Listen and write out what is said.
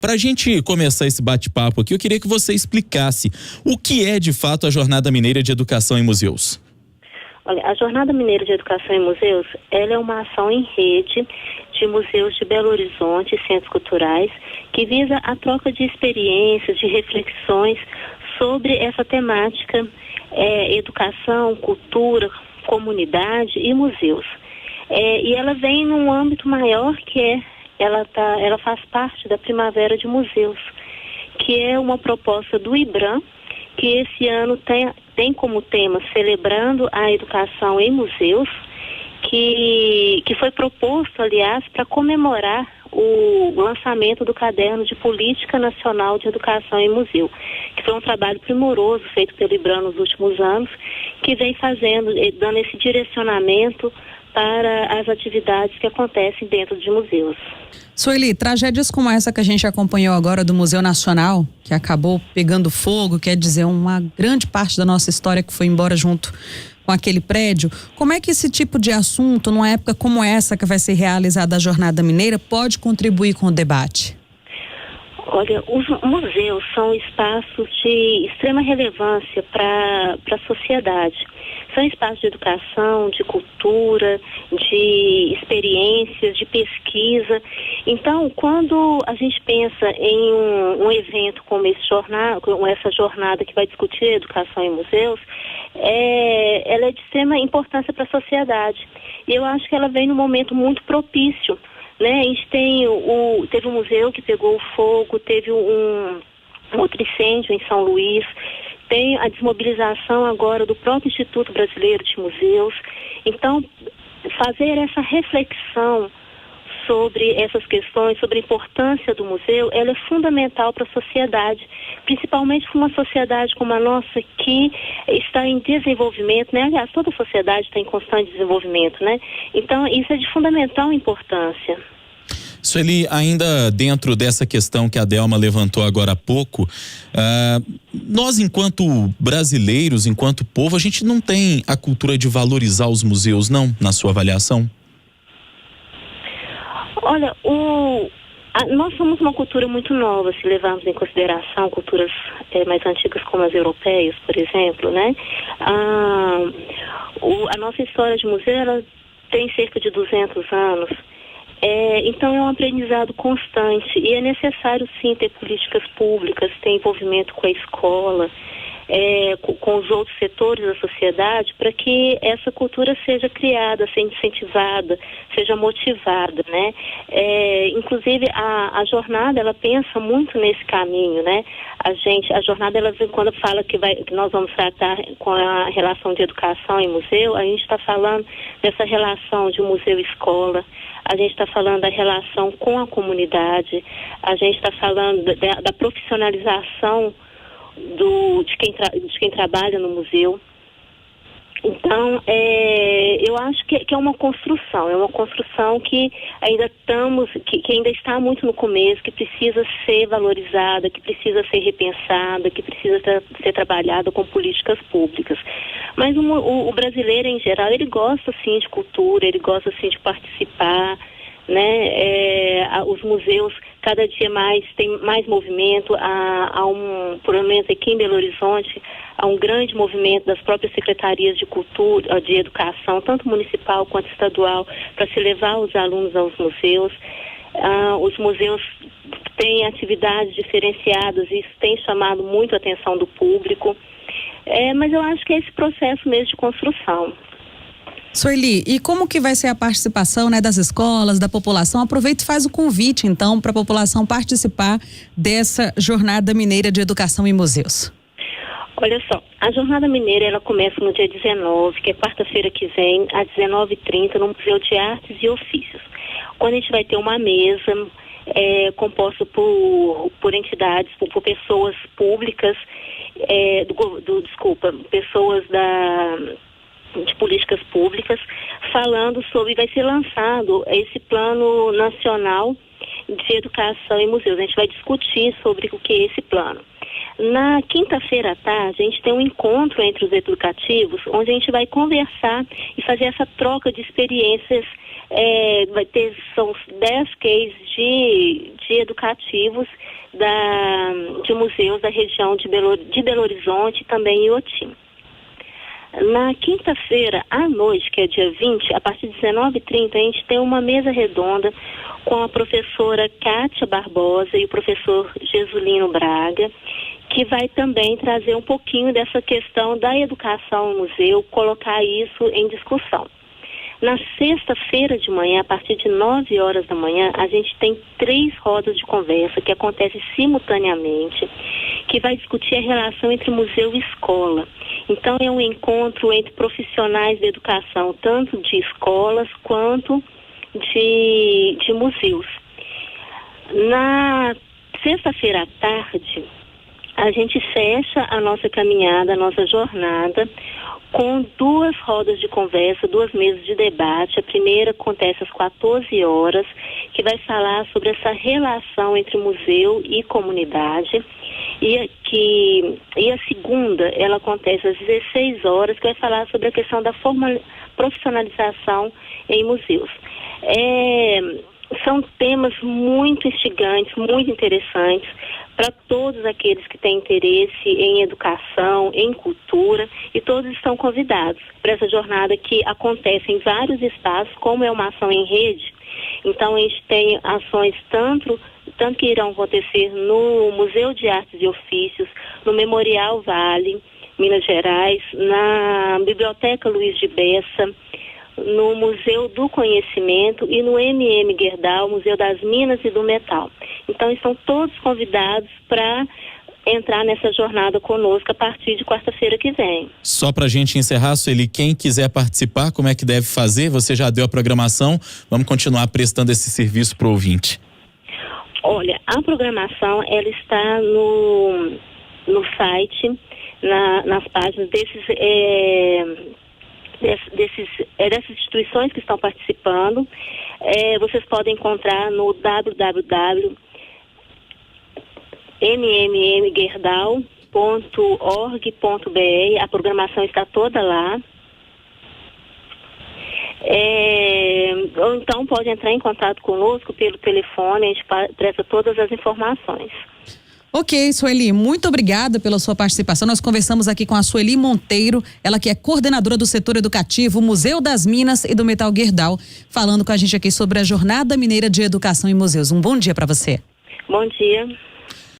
Para a gente começar esse bate-papo aqui, eu queria que você explicasse o que é de fato a Jornada Mineira de Educação em Museus. Olha, a Jornada Mineira de Educação em Museus, ela é uma ação em rede de museus de Belo Horizonte e centros culturais que visa a troca de experiências, de reflexões sobre essa temática, educação, cultura, comunidade e museus. E ela vem num âmbito maior que ela faz parte da Primavera de Museus, que é uma proposta do IBRAM, que esse ano tem como tema Celebrando a Educação em Museus, que foi proposto, aliás, para comemorar o lançamento do Caderno de Política Nacional de Educação em Museu, que foi um trabalho primoroso feito pelo IBRAM nos últimos anos, que vem dando esse direcionamento para as atividades que acontecem dentro de museus. Sueli, tragédias como essa que a gente acompanhou agora do Museu Nacional, que acabou pegando fogo, quer dizer, uma grande parte da nossa história que foi embora junto com aquele prédio, como é que esse tipo de assunto, numa época como essa que vai ser realizada a Jornada Mineira, pode contribuir com o debate? Olha, os museus são espaços de extrema relevância para a sociedade. São espaços de educação, de cultura, de experiências, de pesquisa. Então, quando a gente pensa em um evento como essa jornada que vai discutir a educação em museus, ela é de extrema importância para a sociedade. E eu acho que ela vem num momento muito propício, né? A gente teve um museu que pegou fogo, teve um outro incêndio em São Luís, tem a desmobilização agora do próprio Instituto Brasileiro de Museus. Então, fazer essa reflexão sobre essas questões, sobre a importância do museu, ela é fundamental para a sociedade, principalmente para uma sociedade como a nossa que está em desenvolvimento, né? Aliás, toda a sociedade está em constante desenvolvimento, né? Então, isso é de fundamental importância. Sueli, ainda dentro dessa questão que a Delma levantou agora há pouco, nós enquanto brasileiros, enquanto povo, a gente não tem a cultura de valorizar os museus, não, na sua avaliação? Olha, nós somos uma cultura muito nova, se levarmos em consideração culturas mais antigas como as europeias, por exemplo, né? A nossa história de museu, ela tem cerca de 200 anos. Então é um aprendizado constante e é necessário sim ter políticas públicas, ter envolvimento com a escola, com os outros setores da sociedade, para que essa cultura seja criada, seja incentivada, seja motivada, né? Inclusive a jornada, ela pensa muito nesse caminho, né? A jornada, ela quando fala que nós vamos tratar com a relação de educação em museu, a gente está falando dessa relação de museu-escola, a gente está falando da relação com a comunidade, a gente está falando da profissionalização de quem trabalha no museu. Então, eu acho que é uma construção que ainda que ainda está muito no começo, que precisa ser valorizada, que precisa ser repensada, que precisa ser trabalhada com políticas públicas. Mas o brasileiro, em geral, ele gosta, sim, de cultura, ele gosta, sim, de participar, né? Os museus cada dia mais tem mais movimento, pelo menos aqui em Belo Horizonte, há um grande movimento das próprias secretarias de cultura, de educação, tanto municipal quanto estadual, para se levar os alunos aos museus. Os museus têm atividades diferenciadas e isso tem chamado muito a atenção do público. Mas eu acho que é esse processo mesmo de construção. Sueli, e como que vai ser a participação, né, das escolas, da população? Aproveita e faz o convite, então, para a população participar dessa Jornada Mineira de Educação em Museus. Olha só, a Jornada Mineira, ela começa no dia 19, que é quarta-feira que vem, às 19h30, no Museu de Artes e Ofícios. Quando a gente vai ter uma mesa composta por entidades, por pessoas públicas, pessoas de políticas públicas, falando sobre, vai ser lançado esse Plano Nacional de Educação em Museus. A gente vai discutir sobre o que é esse plano. Na quinta-feira à tarde, a gente tem um encontro entre os educativos, onde a gente vai conversar e fazer essa troca de experiências. São 10 cases de educativos de museus da região de Belo Horizonte e também Iotim. Na quinta-feira à noite, que é dia 20, a partir de 19h30, a gente tem uma mesa redonda com a professora Kátia Barbosa e o professor Jesulino Braga, que vai também trazer um pouquinho dessa questão da educação no museu, colocar isso em discussão. Na sexta-feira de manhã, a partir de 9 horas da manhã, a gente tem 3 rodas de conversa que acontecem simultaneamente, que vai discutir a relação entre museu e escola. Então, é um encontro entre profissionais da educação, tanto de escolas quanto de museus. Na sexta-feira à tarde, a gente fecha a nossa caminhada, a nossa jornada, com 2 rodas de conversa, 2 mesas de debate. A primeira acontece às 14 horas, que vai falar sobre essa relação entre museu e comunidade. E a segunda, ela acontece às 16 horas, que vai falar sobre a questão da profissionalização em museus. São temas muito instigantes, muito interessantes para todos aqueles que têm interesse em educação, em cultura, e todos estão convidados para essa jornada que acontece em vários espaços, como é uma ação em rede. Então, a gente tem ações tanto que irão acontecer no Museu de Artes e Ofícios, no Memorial Vale, Minas Gerais, na Biblioteca Luiz de Bessa, no Museu do Conhecimento e no MM Gerdau, Museu das Minas e do Metal. Então, estão todos convidados para entrar nessa jornada conosco a partir de quarta-feira que vem. Só para a gente encerrar, Sueli, quem quiser participar, como é que deve fazer? Você já deu a programação, vamos continuar prestando esse serviço para o ouvinte. Olha, a programação, ela está no site, nas páginas dessas instituições que estão participando. Vocês podem encontrar no www.mmmgerdau.org.br. A programação está toda lá. Ou então pode entrar em contato conosco pelo telefone, a gente presta todas as informações. Ok, Sueli, muito obrigada pela sua participação. Nós conversamos aqui com a Sueli Monteiro, ela que é coordenadora do setor educativo, Museu das Minas e do Metal Gerdau, falando com a gente aqui sobre a Jornada Mineira de Educação em Museus. Um bom dia para você. Bom dia.